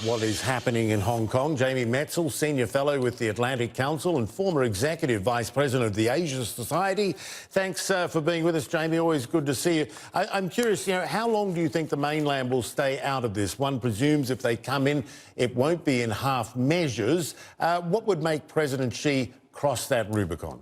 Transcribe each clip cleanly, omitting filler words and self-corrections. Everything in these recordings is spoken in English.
what is happening in Hong Kong. Jamie Metzl, Senior Fellow with the Atlantic Council and former Executive Vice President of the Asia Society. Thanks for being with us, Jamie. Always good to see you. I'm curious, how long do you think the mainland will stay out of this? One presumes if they come in, it won't be in half measures. What would make President Xi cross that Rubicon?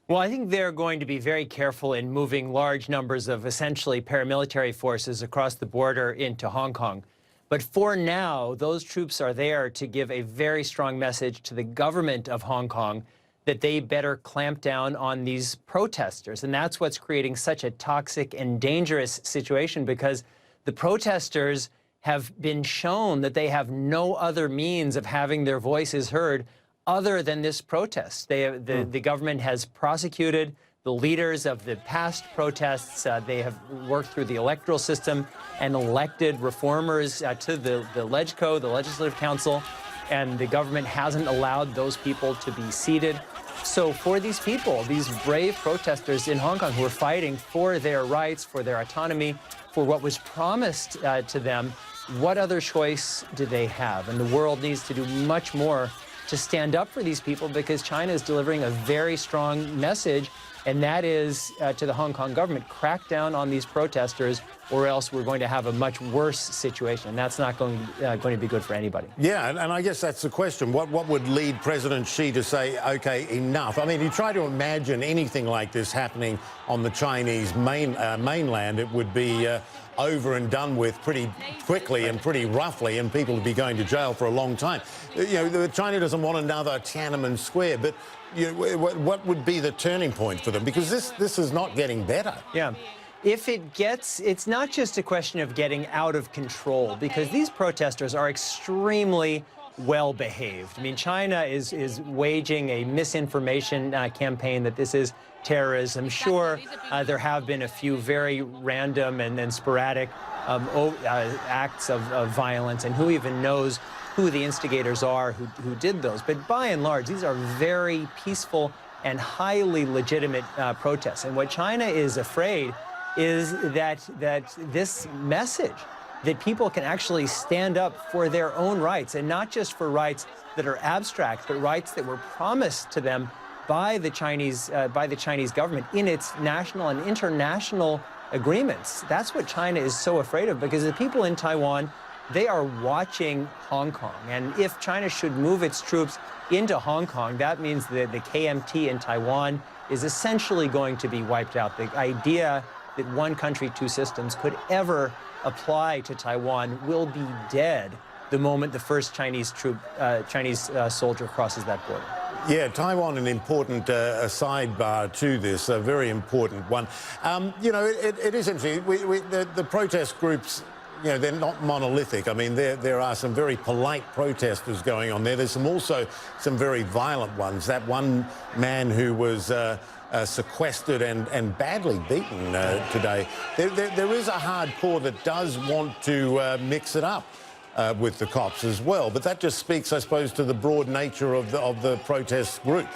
Well, I think they're going to be very careful in moving large numbers of essentially paramilitary forces across the border into Hong Kong. But for now, those troops are there to give a very strong message to the government of Hong Kong that they better clamp down on these protesters. And that's what's creating such a toxic and dangerous situation, because the protesters have been shown that they have no other means of having their voices heard other than this protest. The government has prosecuted the leaders of the past protests. They have worked through the electoral system and elected reformers to the LegCo, the Legislative Council, and the government hasn't allowed those people to be seated. So for these people, these brave protesters in Hong Kong who are fighting for their rights, for their autonomy, for what was promised to them, what other choice do they have? And the world needs to do much more to stand up for these people, because China is delivering a very strong message, and that is to the Hong Kong government: crack down on these protesters, or else we're going to have a much worse situation. And that's not going to be good for anybody. Yeah, and I guess that's the question. What would lead President Xi to say, OK, enough? I mean, you try to imagine anything like this happening on the Chinese mainland, it would be over and done with pretty quickly and pretty roughly, and people would be going to jail for a long time. China doesn't want another Tiananmen Square, but what would be the turning point for them? Because this is not getting better. Yeah. If it gets, it's not just a question of getting out of control, because these protesters are extremely well behaved. I mean, China is waging a misinformation campaign that this is terrorism. Sure, there have been a few very random and sporadic acts of violence, and who even knows who the instigators are who did those. But by and large, these are very peaceful and highly legitimate protests. And what China is afraid is that this message that people can actually stand up for their own rights, and not just for rights that are abstract, but rights that were promised to them by the Chinese government in its national and international agreements. That's what China is so afraid of, because the people in Taiwan, they are watching Hong Kong. And if China should move its troops into Hong Kong, that means that the KMT in Taiwan is essentially going to be wiped out. The idea that one country, two systems could ever apply to Taiwan will be dead the moment the first Chinese soldier crosses that border. Yeah, Taiwan, an important sidebar to this, a very important one. It is interesting. The protest groups, they're not monolithic. I mean, there are some very polite protesters going on there. There's also some very violent ones. That one man who was sequestered and badly beaten today. There is a hardcore that does want to mix it up with the cops as well, but that just speaks, I suppose, to the broad nature of the protest group.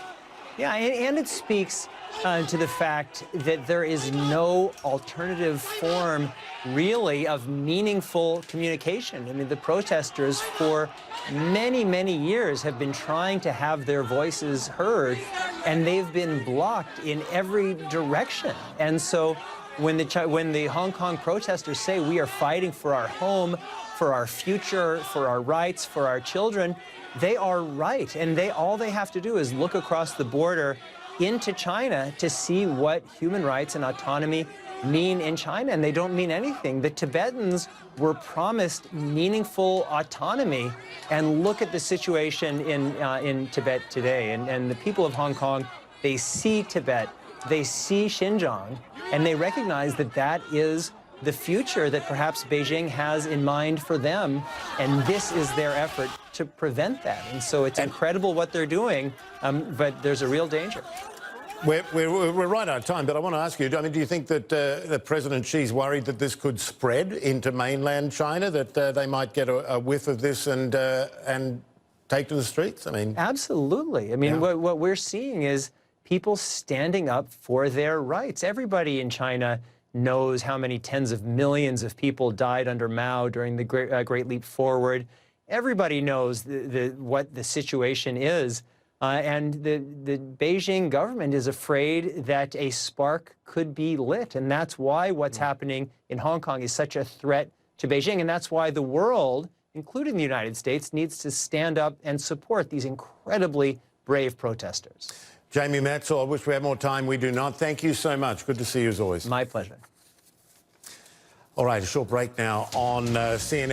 Yeah, and it speaks to the fact that there is no alternative form, really, of meaningful communication. I mean, the protesters for many, many years have been trying to have their voices heard, and they've been blocked in every direction. And so when the Hong Kong protesters say we are fighting for our home, for our future, for our rights, for our children, they are right. And all they have to do is look across the border into China to see what human rights and autonomy mean in China, and they don't mean anything. The Tibetans were promised meaningful autonomy, and look at the situation in Tibet today. And the people of Hong Kong, they see Tibet, they see Xinjiang, and they recognize that that is the future that perhaps Beijing has in mind for them, and this is their effort to prevent that. And so it's incredible what they're doing, but there's a real danger. We're right out of time, but I want to ask you, I mean, do you think that President Xi's worried that this could spread into mainland China, that they might get a whiff of this and take to the streets? I mean, absolutely. I mean, what we're seeing is people standing up for their rights. Everybody in China knows how many tens of millions of people died under Mao during the Great Leap Forward. Everybody knows what the situation is. And the Beijing government is afraid that a spark could be lit. And that's why what's happening in Hong Kong is such a threat to Beijing. And that's why the world, including the United States, needs to stand up and support these incredibly brave protesters. Jamie Metzl, I wish we had more time. We do not. Thank you so much. Good to see you as always. My pleasure. All right, a short break now on CNN.